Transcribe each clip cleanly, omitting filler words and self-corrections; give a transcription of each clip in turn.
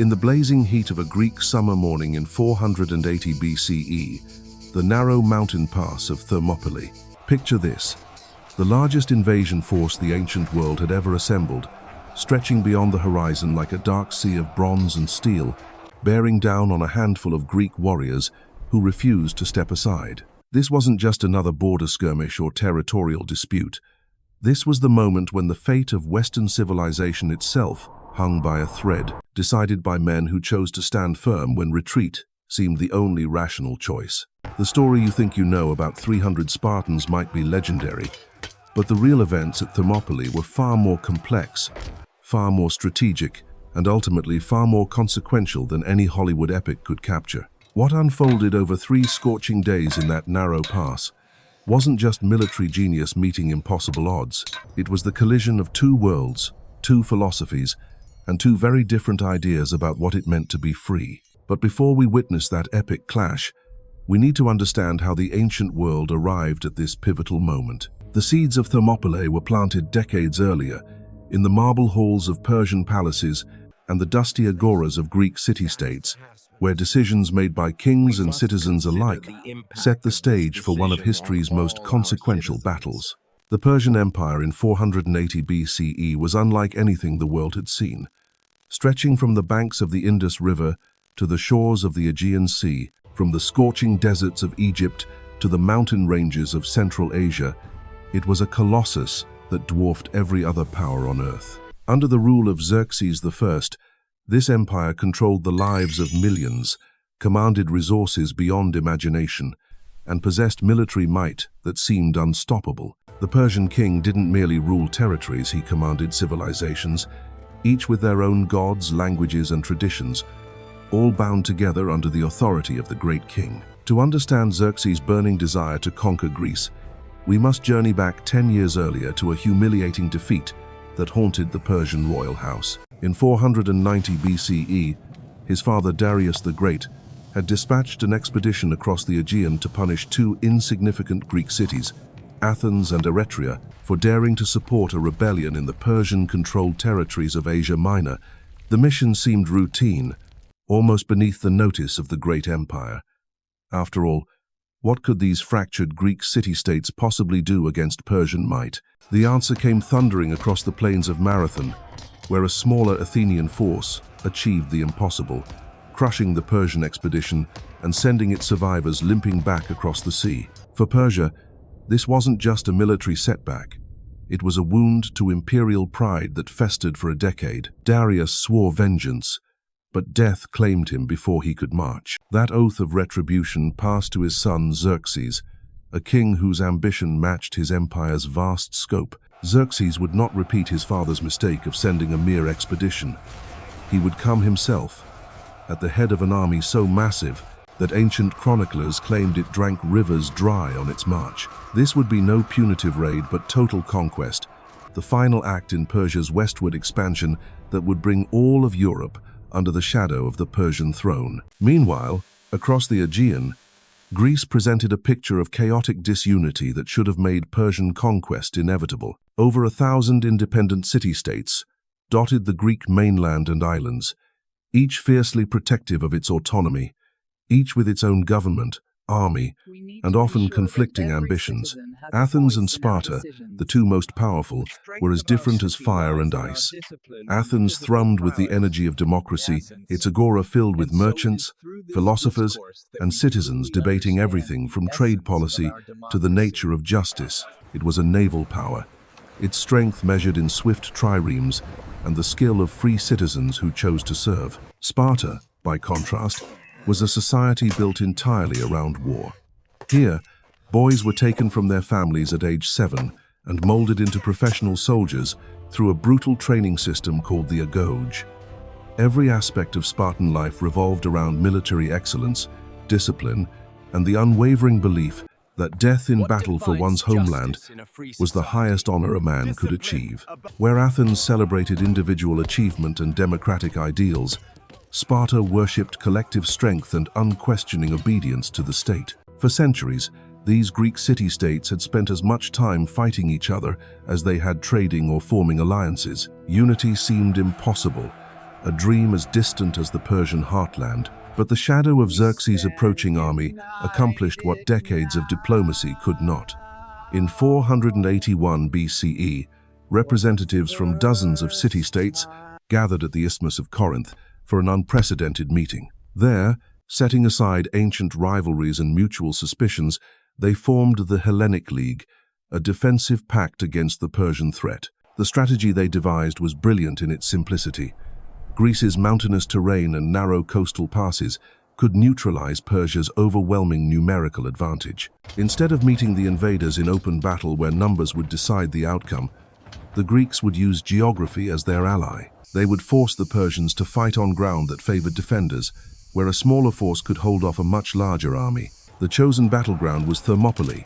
In the blazing heat of a Greek summer morning in 480 BCE, the narrow mountain pass of Thermopylae. Picture this: the largest invasion force the ancient world had ever assembled, stretching beyond the horizon like a dark sea of bronze and steel, bearing down on a handful of Greek warriors who refused to step aside. This wasn't just another border skirmish or territorial dispute. This was the moment when the fate of Western civilization itself hung by a thread, decided by men who chose to stand firm when retreat seemed the only rational choice. The story you think you know about 300 Spartans might be legendary, but the real events at Thermopylae were far more complex, far more strategic, and ultimately far more consequential than any Hollywood epic could capture. What unfolded over 3 scorching days in that narrow pass wasn't just military genius meeting impossible odds. It was the collision of 2 worlds, 2 philosophies, and 2 very different ideas about what it meant to be free. But before we witness that epic clash, we need to understand how the ancient world arrived at this pivotal moment. The seeds of Thermopylae were planted decades earlier, in the marble halls of Persian palaces and the dusty agoras of Greek city-states, where decisions made by kings and citizens alike set the stage for one of history's most consequential battles. The Persian Empire in 480 BCE was unlike anything the world had seen. Stretching from the banks of the Indus River to the shores of the Aegean Sea, from the scorching deserts of Egypt to the mountain ranges of Central Asia, it was a colossus that dwarfed every other power on earth. Under the rule of Xerxes I, this empire controlled the lives of millions, commanded resources beyond imagination, and possessed military might that seemed unstoppable. The Persian king didn't merely rule territories, he commanded civilizations, each with their own gods, languages, and traditions, all bound together under the authority of the great king. To understand Xerxes' burning desire to conquer Greece, we must journey back 10 years earlier to a humiliating defeat that haunted the Persian royal house. In 490 BCE, his father Darius the Great had dispatched an expedition across the Aegean to punish 2 insignificant Greek cities, Athens and Eretria, for daring to support a rebellion in the Persian-controlled territories of Asia Minor. The mission seemed routine, almost beneath the notice of the great empire. After all, what could these fractured Greek city-states possibly do against Persian might? The answer came thundering across the plains of Marathon, where a smaller Athenian force achieved the impossible, crushing the Persian expedition and sending its survivors limping back across the sea. For Persia, this wasn't just a military setback. It was a wound to imperial pride that festered for a decade. Darius swore vengeance, but death claimed him before he could march. That oath of retribution passed to his son Xerxes, a king whose ambition matched his empire's vast scope. Xerxes would not repeat his father's mistake of sending a mere expedition. He would come himself, at the head of an army so massive that ancient chroniclers claimed it drank rivers dry on its march. This would be no punitive raid but total conquest, the final act in Persia's westward expansion that would bring all of Europe under the shadow of the Persian throne. Meanwhile, across the Aegean, Greece presented a picture of chaotic disunity that should have made Persian conquest inevitable. Over 1,000 independent city-states dotted the Greek mainland and islands, each fiercely protective of its autonomy, each with its own government, army, and often conflicting ambitions. Athens and Sparta, the 2 most powerful, were as different as fire and ice. Athens thrummed with the energy of democracy, its agora filled with merchants, philosophers, and citizens debating everything from trade policy to the nature of justice. It was a naval power, its strength measured in swift triremes and the skill of free citizens who chose to serve. Sparta, by contrast, was a society built entirely around war. Here, boys were taken from their families at age 7 and molded into professional soldiers through a brutal training system called the agoge. Every aspect of Spartan life revolved around military excellence, discipline, and the unwavering belief that death in battle for one's homeland was the highest honor a man could achieve. Where Athens celebrated individual achievement and democratic ideals, Sparta worshipped collective strength and unquestioning obedience to the state. For centuries, these Greek city-states had spent as much time fighting each other as they had trading or forming alliances. Unity seemed impossible, a dream as distant as the Persian heartland. But the shadow of Xerxes' approaching army accomplished what decades of diplomacy could not. In 481 BCE, representatives from dozens of city-states gathered at the Isthmus of Corinth for an unprecedented meeting. There, setting aside ancient rivalries and mutual suspicions, they formed the Hellenic League, a defensive pact against the Persian threat. The strategy they devised was brilliant in its simplicity. Greece's mountainous terrain and narrow coastal passes could neutralize Persia's overwhelming numerical advantage. Instead of meeting the invaders in open battle where numbers would decide the outcome, the Greeks would use geography as their ally. They would force the Persians to fight on ground that favored defenders, where a smaller force could hold off a much larger army. The chosen battleground was Thermopylae,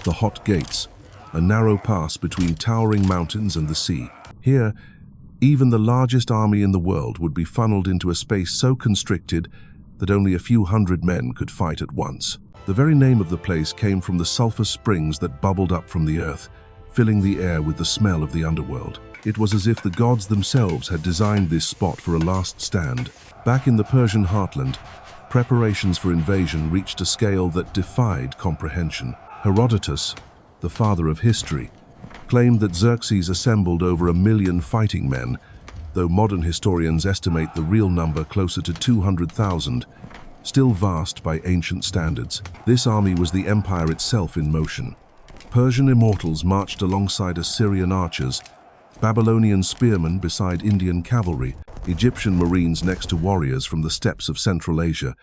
the Hot Gates, a narrow pass between towering mountains and the sea. Here, even the largest army in the world would be funneled into a space so constricted that only a few hundred men could fight at once. The very name of the place came from the sulfur springs that bubbled up from the earth, filling the air with the smell of the underworld. It was as if the gods themselves had designed this spot for a last stand. Back in the Persian heartland, preparations for invasion reached a scale that defied comprehension. Herodotus, the father of history, claimed that Xerxes assembled over 1 million fighting men, though modern historians estimate the real number closer to 200,000, still vast by ancient standards. This army was the empire itself in motion. Persian immortals marched alongside Assyrian archers, Babylonian spearmen beside Indian cavalry, Egyptian marines next to warriors from the steppes of Central Asia.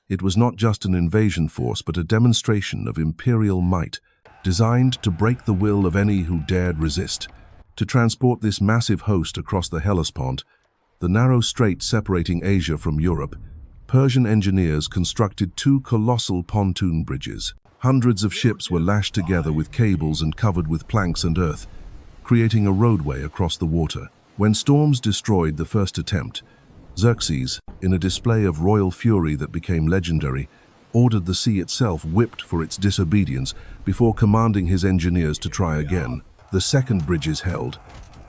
It was not just an invasion force, but a demonstration of imperial might, designed to break the will of any who dared resist. To transport this massive host across the Hellespont, the narrow strait separating Asia from Europe, Persian engineers constructed 2 colossal pontoon bridges. Hundreds of ships were lashed together with cables and covered with planks and earth, creating a roadway across the water. When storms destroyed the first attempt, Xerxes, in a display of royal fury that became legendary, ordered the sea itself whipped for its disobedience before commanding his engineers to try again. The second bridges held,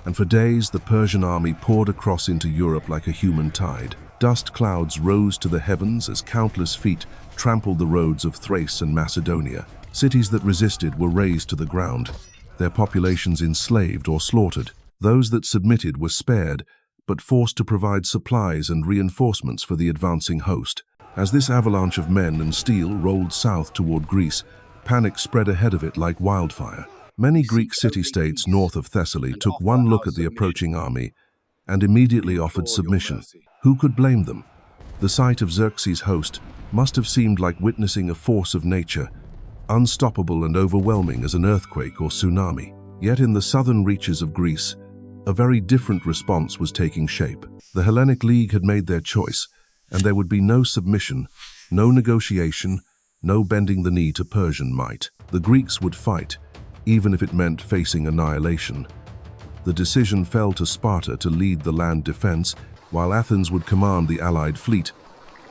and for days the Persian army poured across into Europe like a human tide. Dust clouds rose to the heavens as countless feet trampled the roads of Thrace and Macedonia. Cities that resisted were razed to the ground, their populations enslaved or slaughtered. Those that submitted were spared, but forced to provide supplies and reinforcements for the advancing host. As this avalanche of men and steel rolled south toward Greece, panic spread ahead of it like wildfire. Many Greek city-states north of Thessaly took one look at the approaching army and immediately offered submission. Who could blame them? The sight of Xerxes' host must have seemed like witnessing a force of nature, unstoppable and overwhelming as an earthquake or tsunami. Yet in the southern reaches of Greece, a very different response was taking shape. The Hellenic League had made their choice, and there would be no submission, no negotiation, no bending the knee to Persian might. The Greeks would fight, even if it meant facing annihilation. The decision fell to Sparta to lead the land defense, while Athens would command the allied fleet.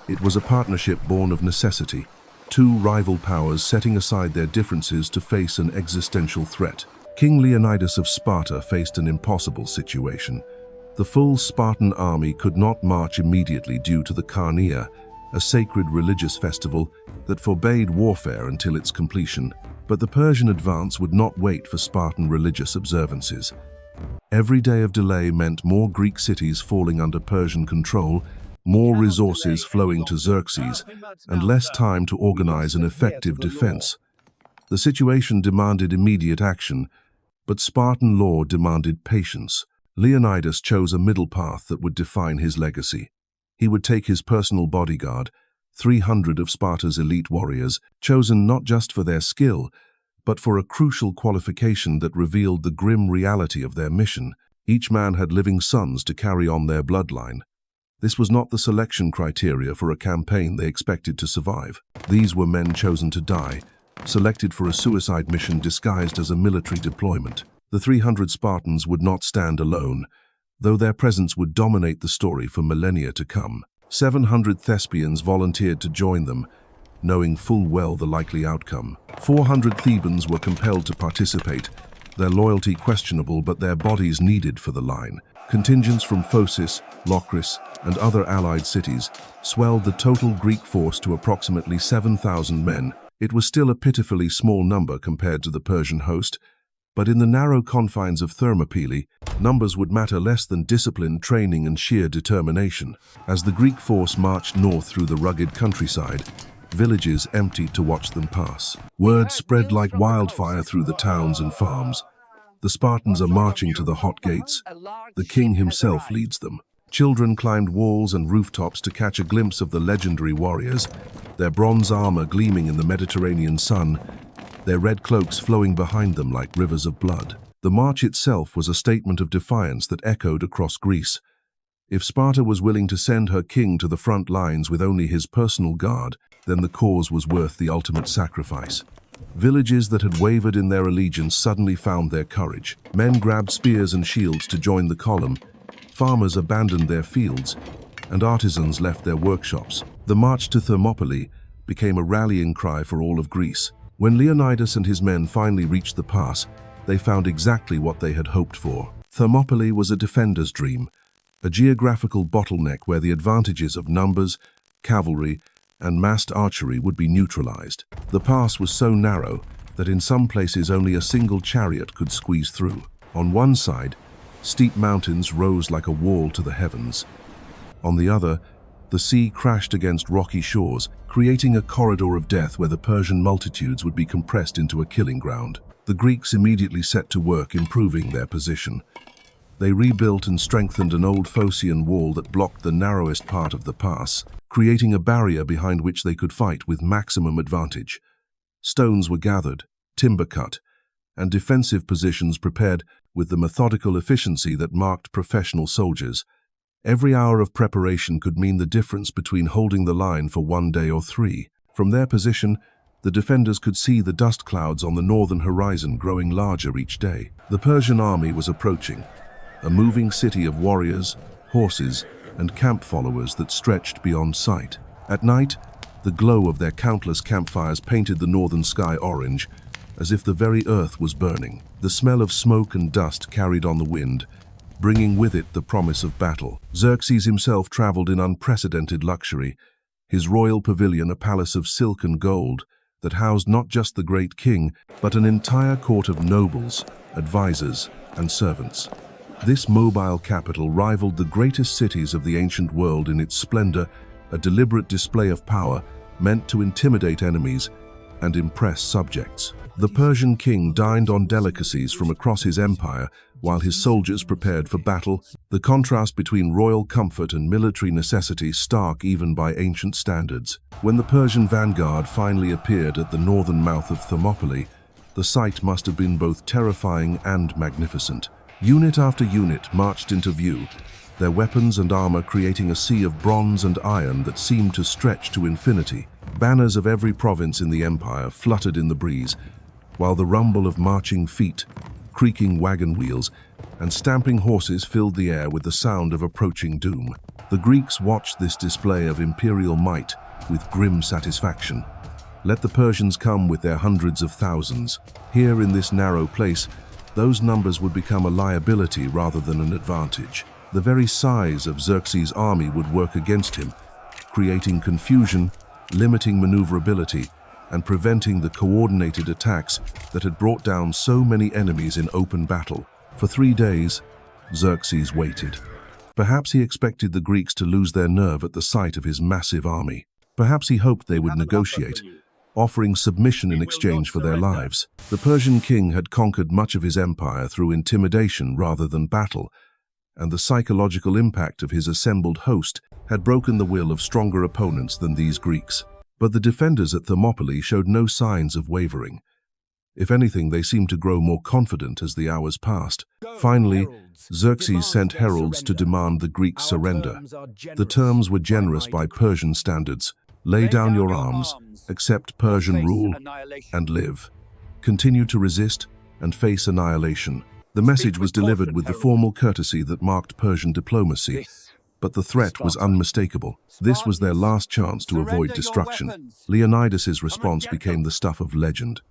It was a partnership born of necessity, 2 rival powers setting aside their differences to face an existential threat. King Leonidas of Sparta faced an impossible situation. The full Spartan army could not march immediately due to the Carneia, a sacred religious festival that forbade warfare until its completion. But the Persian advance would not wait for Spartan religious observances. Every day of delay meant more Greek cities falling under Persian control, more resources flowing to Xerxes, and less time to organize an effective defense. The situation demanded immediate action, but Spartan law demanded patience. Leonidas chose a middle path that would define his legacy. He would take his personal bodyguard, 300 of Sparta's elite warriors, chosen not just for their skill, but for a crucial qualification that revealed the grim reality of their mission. Each man had living sons to carry on their bloodline. This was not the selection criteria for a campaign they expected to survive. These were men chosen to die, selected for a suicide mission disguised as a military deployment. The 300 Spartans would not stand alone, though their presence would dominate the story for millennia to come. 700 Thespians volunteered to join them, knowing full well the likely outcome. 400 Thebans were compelled to participate, their loyalty questionable but their bodies needed for the line. Contingents from Phocis, Locris, and other allied cities swelled the total Greek force to approximately 7,000 men. It was still a pitifully small number compared to the Persian host, but in the narrow confines of Thermopylae, numbers would matter less than discipline, training, and sheer determination. As the Greek force marched north through the rugged countryside, villages emptied to watch them pass. Word spread like wildfire through the towns and farms. The Spartans are marching to the hot gates. The king himself leads them. Children climbed walls and rooftops to catch a glimpse of the legendary warriors, their bronze armor gleaming in the Mediterranean sun, their red cloaks flowing behind them like rivers of blood. The march itself was a statement of defiance that echoed across Greece. If Sparta was willing to send her king to the front lines with only his personal guard, then the cause was worth the ultimate sacrifice. Villages that had wavered in their allegiance suddenly found their courage. Men grabbed spears and shields to join the column. Farmers abandoned their fields, and artisans left their workshops. The march to Thermopylae became a rallying cry for all of Greece. When Leonidas and his men finally reached the pass, they found exactly what they had hoped for. Thermopylae was a defender's dream, a geographical bottleneck where the advantages of numbers, cavalry, and massed archery would be neutralized. The pass was so narrow that in some places only a single chariot could squeeze through. On one side, steep mountains rose like a wall to the heavens. On the other, the sea crashed against rocky shores, creating a corridor of death where the Persian multitudes would be compressed into a killing ground. The Greeks immediately set to work improving their position. They rebuilt and strengthened an old Phocian wall that blocked the narrowest part of the pass, creating a barrier behind which they could fight with maximum advantage. Stones were gathered, timber cut, and defensive positions prepared with the methodical efficiency that marked professional soldiers. Every hour of preparation could mean the difference between holding the line for 1 day or 3. From their position, the defenders could see the dust clouds on the northern horizon growing larger each day. The Persian army was approaching, a moving city of warriors, horses, and camp followers that stretched beyond sight. At night, the glow of their countless campfires painted the northern sky orange, as if the very earth was burning. The smell of smoke and dust carried on the wind, bringing with it the promise of battle. Xerxes himself traveled in unprecedented luxury, his royal pavilion a palace of silk and gold that housed not just the great king, but an entire court of nobles, advisors, and servants. This mobile capital rivaled the greatest cities of the ancient world in its splendor, a deliberate display of power meant to intimidate enemies and impress subjects. The Persian king dined on delicacies from across his empire while his soldiers prepared for battle. The contrast between royal comfort and military necessity stark even by ancient standards. When the Persian vanguard finally appeared at the northern mouth of Thermopylae, the sight must have been both terrifying and magnificent. Unit after unit marched into view, their weapons and armor creating a sea of bronze and iron that seemed to stretch to infinity. Banners of every province in the empire fluttered in the breeze, while the rumble of marching feet, creaking wagon wheels, and stamping horses filled the air with the sound of approaching doom. The Greeks watched this display of imperial might with grim satisfaction. Let the Persians come with their hundreds of thousands. Here in this narrow place, those numbers would become a liability rather than an advantage. The very size of Xerxes' army would work against him, creating confusion, limiting maneuverability, and preventing the coordinated attacks that had brought down so many enemies in open battle. For 3 days, Xerxes waited. Perhaps he expected the Greeks to lose their nerve at the sight of his massive army. Perhaps he hoped they would negotiate, offering submission in exchange for their lives. The Persian king had conquered much of his empire through intimidation rather than battle, and the psychological impact of his assembled host had broken the will of stronger opponents than these Greeks. But the defenders at Thermopylae showed no signs of wavering. If anything, they seemed to grow more confident as the hours passed. Finally, Xerxes sent heralds to demand the Greeks' surrender. The terms were generous by Persian standards. Lay down your arms, accept Persian rule, and live. Continue to resist and face annihilation. The message was delivered with the formal courtesy that marked Persian diplomacy, but the threat was unmistakable. This was their last chance to avoid destruction. Leonidas's response became the stuff of legend.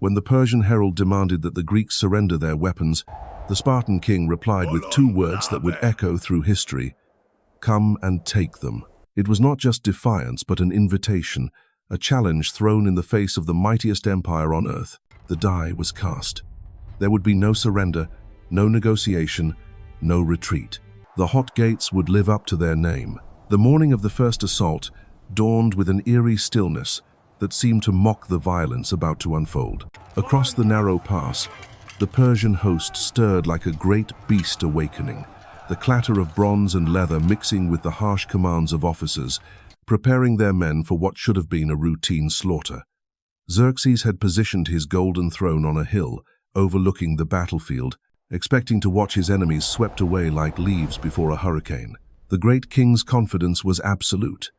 When the Persian herald demanded that the Greeks surrender their weapons, the Spartan king replied with two words that would echo through history: "Come and take them." It was not just defiance, but an invitation, a challenge thrown in the face of the mightiest empire on earth. The die was cast. There would be no surrender, no negotiation, no retreat. The hot gates would live up to their name. The morning of the first assault dawned with an eerie stillness that seemed to mock the violence about to unfold. Across the narrow pass, the Persian host stirred like a great beast awakening, the clatter of bronze and leather mixing with the harsh commands of officers, preparing their men for what should have been a routine slaughter. Xerxes had positioned his golden throne on a hill, overlooking the battlefield, expecting to watch his enemies swept away like leaves before a hurricane. The great king's confidence was absolute.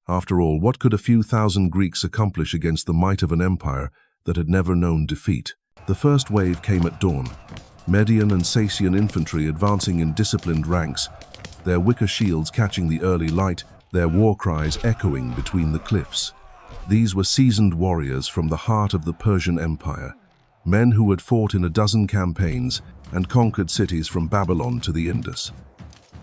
After all, what could a few thousand Greeks accomplish against the might of an empire that had never known defeat? The first wave came at dawn. Median and Sacian infantry advancing in disciplined ranks, their wicker shields catching the early light, their war cries echoing between the cliffs. These were seasoned warriors from the heart of the Persian Empire, men who had fought in a dozen campaigns and conquered cities from Babylon to the Indus.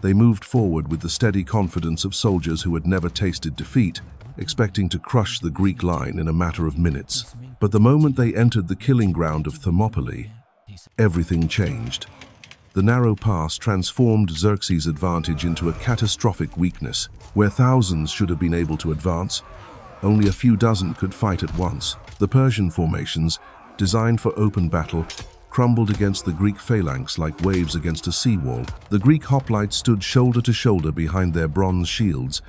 They moved forward with the steady confidence of soldiers who had never tasted defeat, expecting to crush the Greek line in a matter of minutes. But the moment they entered the killing ground of Thermopylae, everything changed. The narrow pass transformed Xerxes' advantage into a catastrophic weakness. Where thousands should have been able to advance, only a few dozen could fight at once. The Persian formations, designed for open battle, crumbled against the Greek phalanx like waves against a seawall. The Greek hoplites stood shoulder to shoulder behind their bronze shields,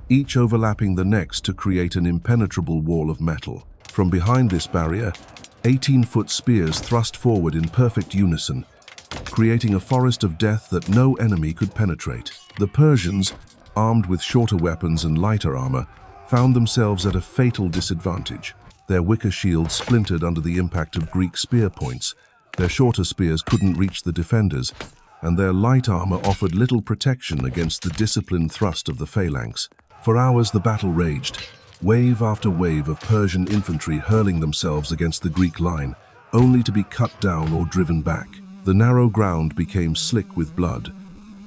each overlapping the next to create an impenetrable wall of metal. From behind this barrier, 18-foot spears thrust forward in perfect unison, creating a forest of death that no enemy could penetrate. The Persians, armed with shorter weapons and lighter armor, found themselves at a fatal disadvantage. Their wicker shields splintered under the impact of Greek spear points. Their shorter spears couldn't reach the defenders, and their light armor offered little protection against the disciplined thrust of the phalanx. For hours the battle raged, wave after wave of Persian infantry hurling themselves against the Greek line, only to be cut down or driven back. The narrow ground became slick with blood,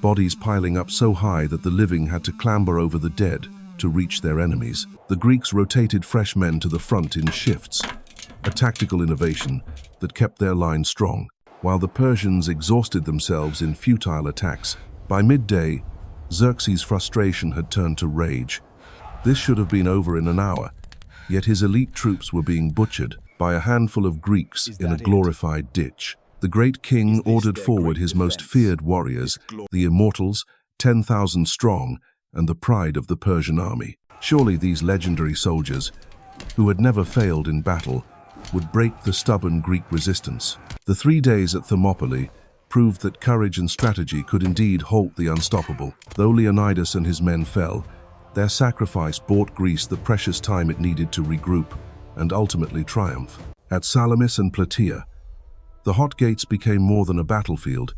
bodies piling up so high that the living had to clamber over the dead to reach their enemies. The Greeks rotated fresh men to the front in shifts, a tactical innovation that kept their line strong, while the Persians exhausted themselves in futile attacks. By midday, Xerxes' frustration had turned to rage. This should have been over in an hour, yet his elite troops were being butchered by a handful of Greeks in a glorified ditch. The great king ordered forward his most feared warriors, the immortals, 10,000 strong, and the pride of the Persian army. Surely these legendary soldiers, who had never failed in battle, would break the stubborn Greek resistance. The 3 days at Thermopylae proved that courage and strategy could indeed halt the unstoppable. Though Leonidas and his men fell, their sacrifice bought Greece the precious time it needed to regroup and ultimately triumph. At Salamis and Plataea, the hot gates became more than a battlefield.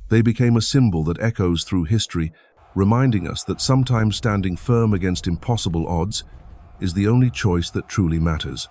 They became a symbol that echoes through history, reminding us that sometimes standing firm against impossible odds is the only choice that truly matters.